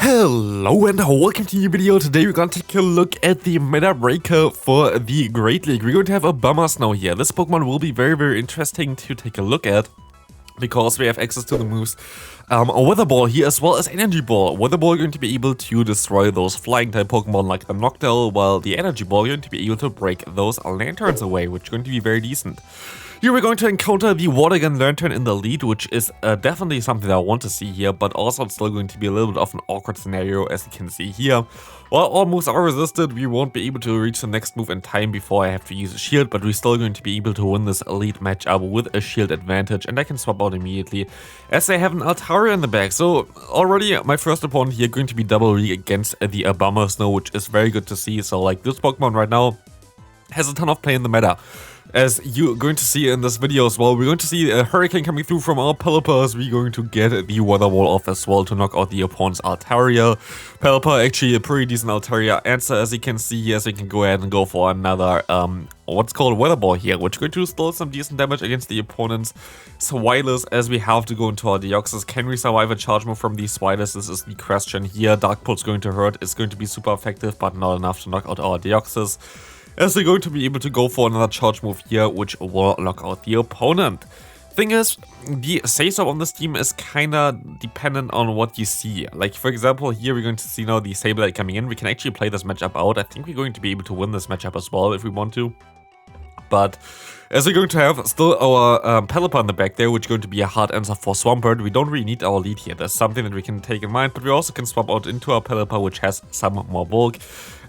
Hello and welcome to a new video. Today we're going to take a look at the meta breaker for the Great League. We're going to have Abomasnow here. This Pokemon will be very interesting to take a look at, because we have access to the moves a Weather Ball here as well as Energy Ball. Weather Ball going to be able to destroy those flying type Pokemon like the Noctowl, while the Energy Ball going to be able to break those Lanturns away, which is going to be very decent. Here we're going to encounter the Water Gun Lanturn in the lead, which is definitely something that I want to see here, but also it's still going to be a little bit of an awkward scenario, as you can see here. While all moves are resisted, we won't be able to reach the next move in time before I have to use a shield, but we're still going to be able to win this elite matchup with a shield advantage, and I can swap out immediately as I have an Altaria in the back. So already my first opponent here going to be double re against the Abomasnow, which is very good to see. So like this Pokemon right now has a ton of play in the meta. As you're going to see in this video as well, we're going to see a Hurricane coming through from our Pelipper, we're going to get the Weather Wall off as well to knock out the opponent's Altaria. Pelipper actually a pretty decent Altaria answer, as you can see here, so we can go ahead and go for another what's called Weather Ball here, which is going to still some decent damage against the opponent's Swilus, as we have to go into our Deoxys. Can we survive a charge move from these Swilus? This is the question here. Dark Pulse going to hurt, it's going to be super effective, but not enough to knock out our Deoxys, as they're going to be able to go for another charge move here, which will knock out the opponent. Thing is, the say-so on this team is kinda dependent on what you see. Like, for example, here we're going to see now the Sableye coming in. We can actually play this matchup out. I think we're going to be able to win this matchup as well if we want to. But as we're going to have still our Pelipper in the back there, which is going to be a hard answer for Swampert, we don't really need our lead here. There's something that we can take in mind, but we also can swap out into our Pelipper, which has some more bulk.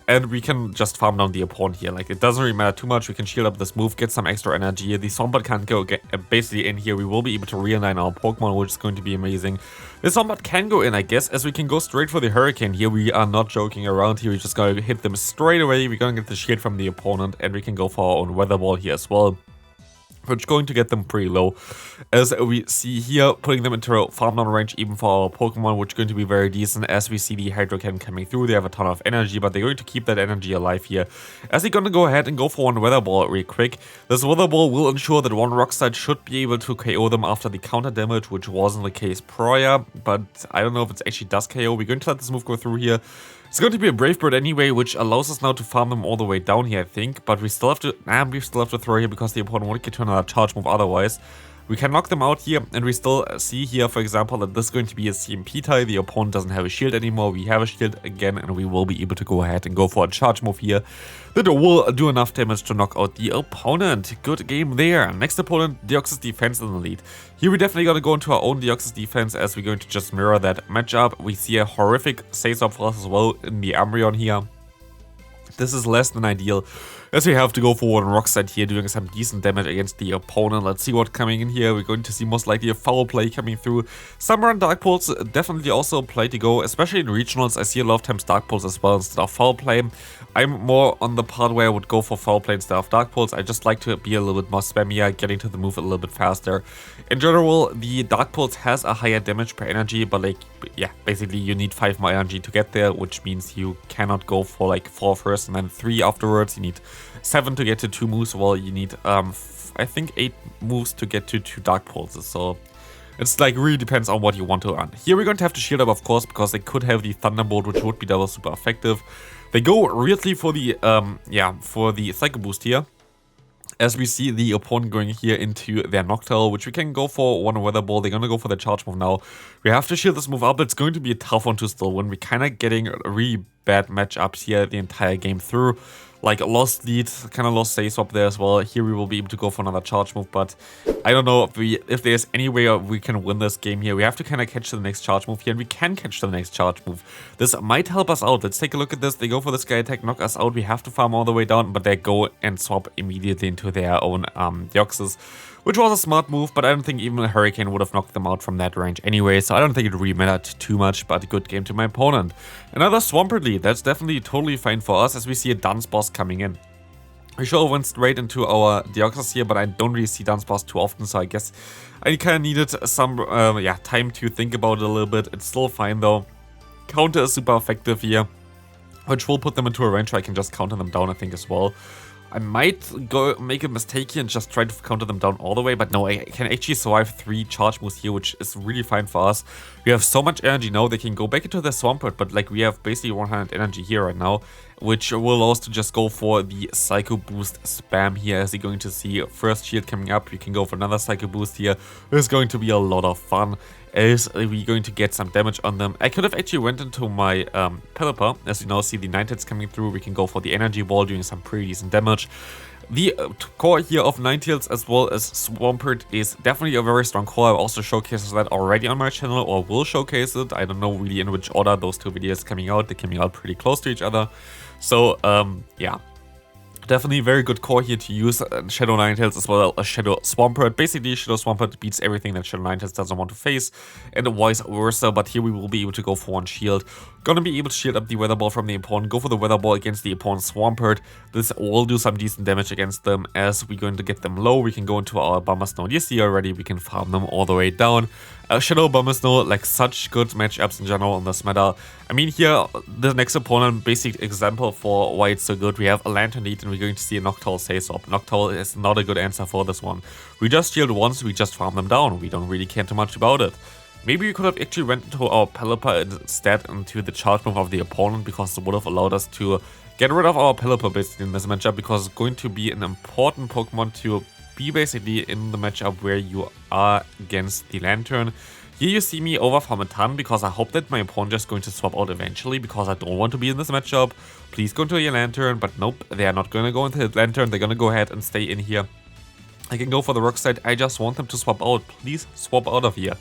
And we can just farm down the opponent here. Like, it doesn't really matter too much. We can shield up this move, get some extra energy. The Swampert can't go basically in here. We will be able to realign our Pokemon, which is going to be amazing. The Swampert can go in, I guess, as we can go straight for the Hurricane here. We are not joking around here. We're just going to hit them straight away. We're going to get the shield from the opponent, and we can go for our own Weather Ball here as well, which is going to get them pretty low, as we see here, putting them into farm down range even for our Pokemon, which is going to be very decent, as we see the Hydro Cannon coming through. They have a ton of energy, but they're going to keep that energy alive here, as they're going to go ahead and go for one Weather Ball real quick. This Weather Ball will ensure that one Rock Slide should be able to KO them after the counter damage, which wasn't the case prior, but I don't know if it actually does KO. We're going to let this move go through here. It's going to be a Brave Bird anyway, which allows us now to farm them all the way down here, I think. But we still have to throw here, because the opponent won't get to another charge move otherwise. We can knock them out here, and we still see here, for example, that this is going to be a CMP tie. The opponent doesn't have a shield anymore. We have a shield again, and we will be able to go ahead and go for a charge move here that will do enough damage to knock out the opponent. Good game there. Next opponent, Deoxys defense in the lead. Here we're definitely going to go into our own Deoxys defense, as we're going to just mirror that matchup. We see a horrific say-so for us as well in the Umbreon here. This is less than ideal, as we have to go for one Rock Slide here, doing some decent damage against the opponent. Let's see what's coming in here. We're going to see most likely a Foul Play coming through. Some run Dark Pulse, definitely also a play to go, especially in regionals. I see a lot of times Dark Pulse as well instead of Foul Play. I'm more on the part where I would go for Foul Play instead of Dark Pulse. I just like to be a little bit more spammier, getting to the move a little bit faster. In general, the Dark Pulse has a higher damage per energy, but like, yeah, basically you need 5 more energy to get there, which means you cannot go for like 4 first and then 3 afterwards. You need 7 to get to 2 moves, while you need I think 8 moves to get to 2 Dark Pulses. So it's like really depends on what you want to run. Here we're going to have to shield up, of course, because they could have the Thunderbolt, which would be double super effective. They go weirdly for the for the Psycho Boost here, as we see the opponent going here into their Noctowl, which we can go for one Weather Ball. They're going to go for the charge move now. We have to shield this move up. It's going to be a tough one to still win. We're kind of getting really bad matchups here the entire game through. Like, lost lead, kind of lost say swap there as well. Here we will be able to go for another charge move, but I don't know if there's any way we can win this game here. We have to kind of catch the next charge move here, and we can catch the next charge move. This might help us out. Let's take a look at this. They go for the Sky Attack, knock us out. We have to farm all the way down, but they go and swap immediately into their own Deoxys, which was a smart move, but I don't think even a Hurricane would have knocked them out from that range anyway, so I don't think it really mattered too much, but a good game to my opponent. Another Swampert lead. That's definitely totally fine for us, as we see a Dunsparce coming in. We should have went straight into our Deoxys here, but I don't really see Dunsparce too often, so I guess I kind of needed some time to think about it a little bit. It's still fine though. Counter is super effective here, which will put them into a range where I can just counter them down, I think, as well. I might go make a mistake here and just try to counter them down all the way, but no, I can actually survive 3 charge moves here, which is really fine for us. We have so much energy now, they can go back into their Swampert, but like we have basically 100 energy here right now, which will allow us to just go for the Psycho Boost spam here, as you're going to see first shield coming up. You can go for another Psycho Boost here. It's going to be a lot of fun, as we're going to get some damage on them. I could have actually went into my Pelipper. As you now see the Ninetales coming through, we can go for the Energy Ball, doing some pretty decent damage. The core here of Ninetales as well as Swampert is definitely a very strong core. I also showcased that already on my channel, or will showcase it. I don't know really in which order those 2 videos coming out. They're coming out pretty close to each other. So, yeah. Definitely very good core here to use Shadow Ninetales as well as Shadow Swampert. Basically, Shadow Swampert beats everything that Shadow Ninetales doesn't want to face, and vice versa, but here we will be able to go for 1 shield. Gonna be able to shield up the Weather Ball from the opponent, go for the Weather Ball against the opponent's Swampert. This will do some decent damage against them, as we're going to get them low. We can go into our Abomasnow. You see already, we can farm them all the way down. Shadow Abomasnow, like such good matchups in general in this meta. I mean, here, the next opponent, basic example for why it's so good. We have a Lanturn lead, and we're going to see a Noctowl say swap. Noctowl is not a good answer for this one. We just shield once, we just farm them down. We don't really care too much about it. Maybe we could have actually went into our Pelipper instead into the charge move of the opponent, because it would have allowed us to get rid of our Pelipper basically in this matchup, because it's going to be an important Pokemon to be basically in the matchup where you are against the Lanturn. Here you see me overfarm a ton, because I hope that my opponent is going to swap out eventually, because I don't want to be in this matchup. Please go into your Lanturn, but nope, they are not going to go into the Lanturn. They're going to go ahead and stay in here. I can go for the Rock Slide. I just want them to swap out. Please swap out of here.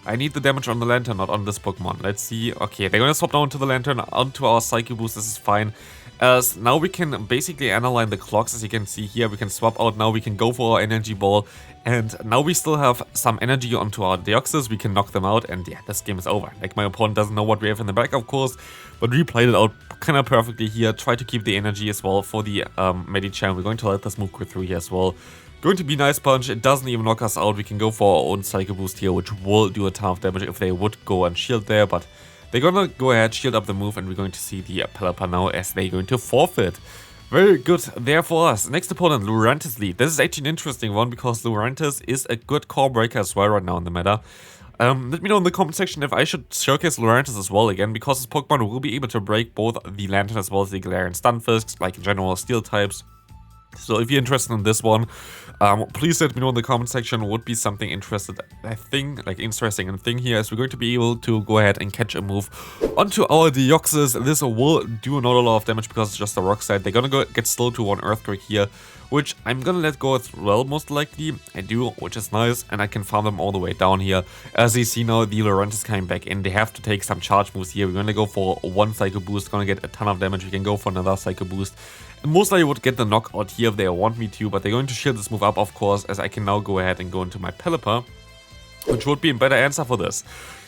I need the damage on the Lanturn, not on this Pokemon. Let's see. Okay, they're going to swap down to the Lanturn, onto our Psycho Boost. This is fine. As now we can basically analyze the clocks, as you can see here. We can swap out now, we can go for our Energy Ball, and now we still have some energy onto our Deoxys. We can knock them out, and yeah, this game is over. Like, my opponent doesn't know what we have in the back, of course, but we played it out kind of perfectly here. Try to keep the energy as well for the Medicham. We're going to let this move go through here as well. Going to be nice punch. It doesn't even knock us out. We can go for our own Psycho Boost here, which will do a ton of damage if they would go and shield there, but they're gonna go ahead, shield up the move, and we're going to see the Pelipper now as they're going to forfeit. Very good there for us. Next opponent, Lurantis lead. This is actually an interesting one, because Lurantis is a good core breaker as well right now in the meta. Let me know in the comment section if I should showcase Lurantis as well again, because this Pokemon will be able to break both the Lanturn as well as the Galarian Stunfisks, like in general steel types. So if you're interested in this one, please let me know in the comment section. Would be something interesting and thing here, is we're going to be able to go ahead and catch a move onto our Deoxys. This will do not a lot of damage because it's just a Rock Slide. They're gonna go get slow to 1 Earthquake here, which I'm gonna let go as well, most likely. I do, which is nice, and I can farm them all the way down here. As you see now, the Lurantis is coming back in. They have to take some charge moves here. We're gonna go for 1 Psycho Boost, gonna get a ton of damage. We can go for another Psycho Boost. And most likely would get the knockout here if they want me to, but they're going to shield this move up, of course, as I can now go ahead and go into my Pelipper, which would be a better answer for this.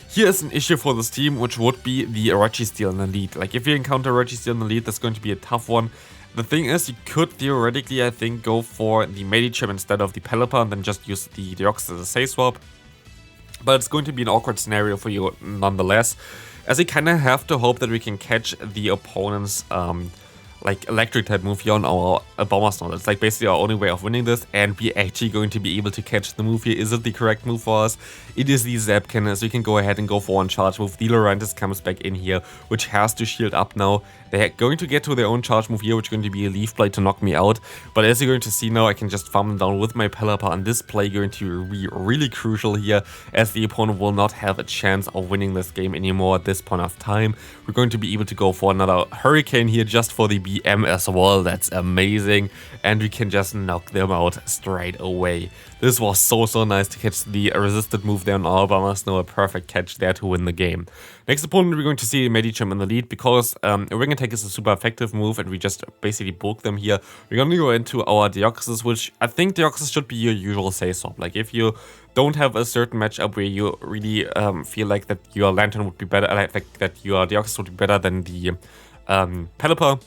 Here is an issue for this team, which would be the Registeel in the lead. Like, if you encounter Registeel in the lead, that's going to be a tough one. The thing is, you could theoretically, I think, go for the Medicham instead of the Pelipper, and then just use the Deoxys as a say swap. But it's going to be an awkward scenario for you nonetheless, as you kind of have to hope that we can catch the opponent's like electric type move here on our Abomasnow. That's like basically our only way of winning this, and we're actually going to be able to catch the move here. Is it the correct move for us? It is the Zapkin, so we can go ahead and go for 1 charge move. The Lurantis comes back in here, which has to shield up now. They're going to get to their own charge move here, which is going to be a Leaf Blade to knock me out. But as you're going to see now, I can just farm them down with my Pelipper, and this play going to be really crucial here, as the opponent will not have a chance of winning this game anymore at this point of time. We're going to be able to go for another Hurricane here just for the BM as well. That's amazing, and we can just knock them out straight away. This was so nice to catch the resisted move there on our Abomasnow. A perfect catch there to win the game. Next opponent, we're going to see Medicham in the lead, because Ring Attack is a super effective move, and we just basically bulk them here. We're going to go into our Deoxys, which I think Deoxys should be your usual say swap. Like, if you don't have a certain matchup where you really feel like that your Lanturn would be better, like that your Deoxys would be better than the Pelipper,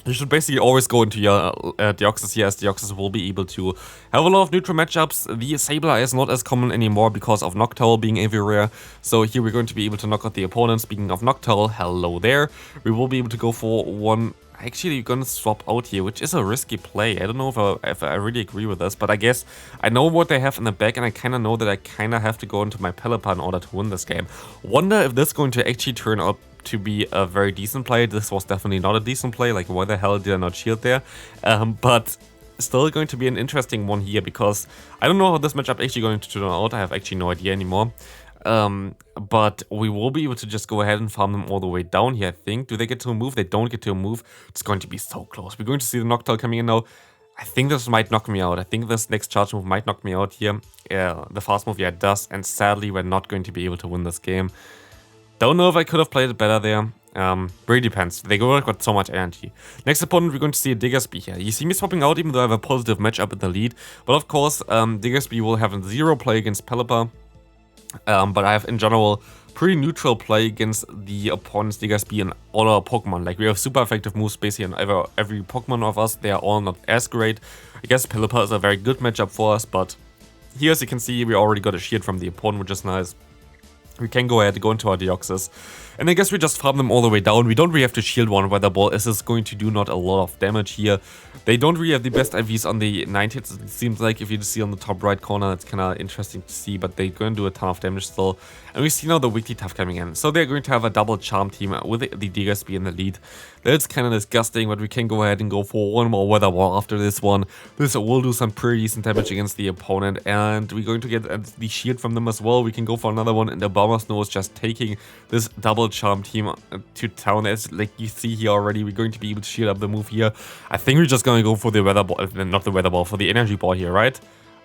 you should basically always go into your Deoxys here, as Deoxys will be able to have a lot of neutral matchups. The Sableye is not as common anymore because of Noctowl being every rare. So here we're going to be able to knock out the opponent. Speaking of Noctowl, hello there. We will be able to go for 1 actually gonna swap out here, which is a risky play. I don't know if I really agree with this, but I guess I know what they have in the back, and I kind of know that I kind of have to go into my Pelipper in order to win this game. Wonder if this is going to actually turn out to be a very decent play. This was definitely not a decent play. Like, why the hell did I not shield there? But still going to be an interesting one here, because I don't know how this matchup actually going to turn out. I have actually no idea anymore. But we will be able to just go ahead and farm them all the way down here, I think. Do they get to a move? They don't get to a move. It's going to be so close. We're going to see the Noctowl coming in now. I think this might knock me out. I think this next charge move might knock me out here. Yeah, the fast move, yeah, it does. And sadly, we're not going to be able to win this game. Don't know if I could have played it better there. Really depends. They got so much energy. Next opponent, we're going to see a Diggersby here. You see me swapping out even though I have a positive matchup in the lead. But of course, Diggersby will have a 0 play against Pelipper. But I have, in general, pretty neutral play against the opponent's Diggersby and all our Pokemon. Like, we have super effective moves basically on every Pokemon of us. They are all not as great. I guess Pelipper is a very good matchup for us, but here, as you can see, we already got a shield from the opponent, which is nice. We can go ahead and go into our Deoxys. And I guess we just farm them all the way down. We don't really have to shield one Weather Ball, as it's going to do not a lot of damage here. They don't really have the best IVs on the Ninetails. It seems like if you see on the top right corner, it's kind of interesting to see, but they're going to do a ton of damage still. And we see now the Weekly Tough coming in. So they're going to have a double Charm team with the Diggersby in the lead. That's kind of disgusting, but we can go ahead and go for one more Weather Ball after this one. This will do some pretty decent damage against the opponent, and we're going to get the shield from them as well. We can go for another one, and the Abomasnow is just taking this double Charm team to town. As like you see here already, we're going to be able to shield up the move here. I think we're just going to go for the Weather Ball, not the Weather Ball, for the Energy Ball here, right?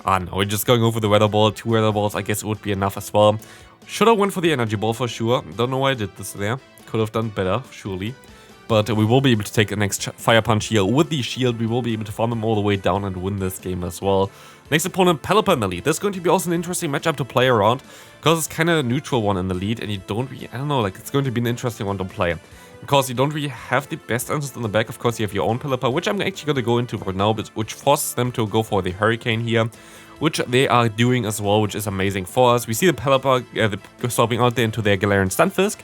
No, we're just going over the Weather Ball. 2 Weather Balls, I guess it would be enough as well. Should have went for the Energy Ball for sure. Don't know why I did this there. Could have done better, surely. But we will be able to take the next Fire Punch here with the shield. We will be able to farm them all the way down and win this game as well. Next opponent, Pelipper in the lead. This is going to be also an interesting matchup to play around, because it's kind of a neutral one in the lead, and you don't really, I don't know, like, it's going to be an interesting one to play. Because you don't really have the best answers in the back. Of course, you have your own Pelipper, which I'm actually going to go into right now, which forces them to go for the Hurricane here, which they are doing as well, which is amazing for us. We see the Pelipper swapping out there into their Galarian Stunfisk,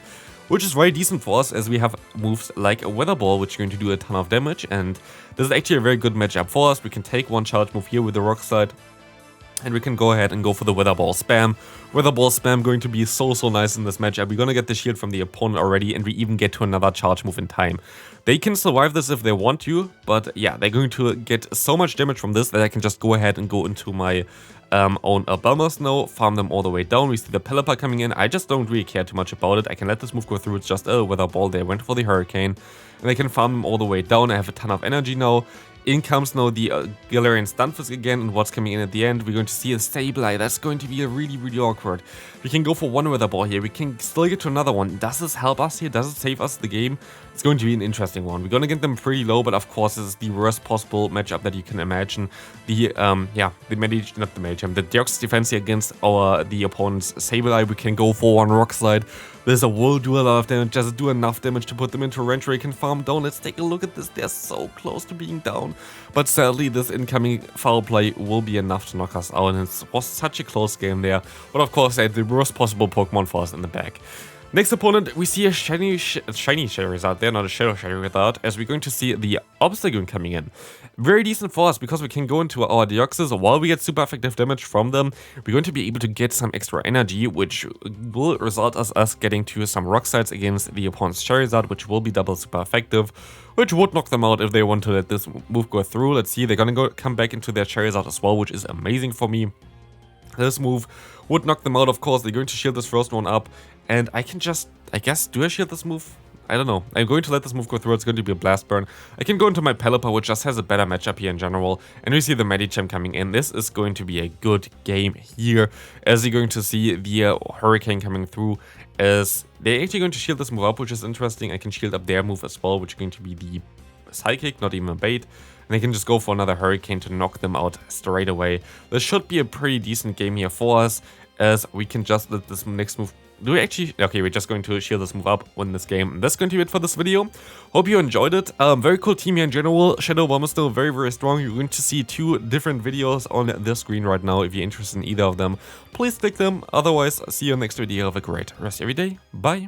which is very decent for us, as we have moves like a Weather Ball, which is going to do a ton of damage, and this is actually a very good matchup for us. We can take one charge move here with the Rock Slide, and we can go ahead and go for the Weather Ball spam. Weather Ball spam going to be so nice in this matchup. We're gonna get the shield from the opponent already, and we even get to another charge move in time. They can survive this if they want to, but yeah, they're going to get so much damage from this that I can just go ahead and go into my own Abomasnow, farm them all the way down. We see the Pelipper coming in. I just don't really care too much about it. I can let this move go through. It's just a Weather Ball. They went for the Hurricane, and I can farm them all the way down. I have a ton of energy now. In comes now the Galarian Stunfisk again, and what's coming in at the end, we're going to see a Sableye. That's going to be really awkward. We can go for one Weather Ball here. We can still get to another one. Does this help us here? Does it save us the game? It's going to be an interesting one. We're going to get them pretty low, but of course this is the worst possible matchup that you can imagine. The Deoxys defense here against the opponent's Sableye. We can go for one Rock Slide. This will do a lot of damage, just do enough damage to put them into a range where you can farm down. Let's take a look at this. They're so close to being down. But sadly, this incoming foul play will be enough to knock us out. And it was such a close game there. But of course, they had the worst possible Pokemon for us in the back. Next opponent, we see a shiny Charizard there, not a Shadow Charizard, as we're going to see the Obstagoon coming in. Very decent for us, because we can go into our Deoxys while we get super effective damage from them. We're going to be able to get some extra energy, which will result as us getting to some Rock Slides against the opponent's Charizard, which will be double super effective, which would knock them out if they want to let this move go through. Let's see, they're gonna come back into their Charizard as well, which is amazing for me. This move would knock them out, of course. They're going to shield this first one up, and I can just, I guess, do I shield this move? I don't know. I'm going to let this move go through. It's going to be a Blast Burn. I can go into my Pelipper, which just has a better matchup here in general, and we see the Medicham coming in. This is going to be a good game here, as you're going to see the Hurricane coming through, as they're actually going to shield this move up, which is interesting. I can shield up their move as well, which is going to be the Psychic, not even a bait. And they can just go for another Hurricane to knock them out straight away. This should be a pretty decent game here for us, as we can just let this next move... Do we actually... Okay, we're just going to shield this move up, win this game. And that's going to be it for this video. Hope you enjoyed it. Very cool team here in general. Shadow Abomasnow, very strong. You're going to see 2 different videos on the screen right now. If you're interested in either of them, please click them. Otherwise, see you next video. Have a great rest of your day. Bye.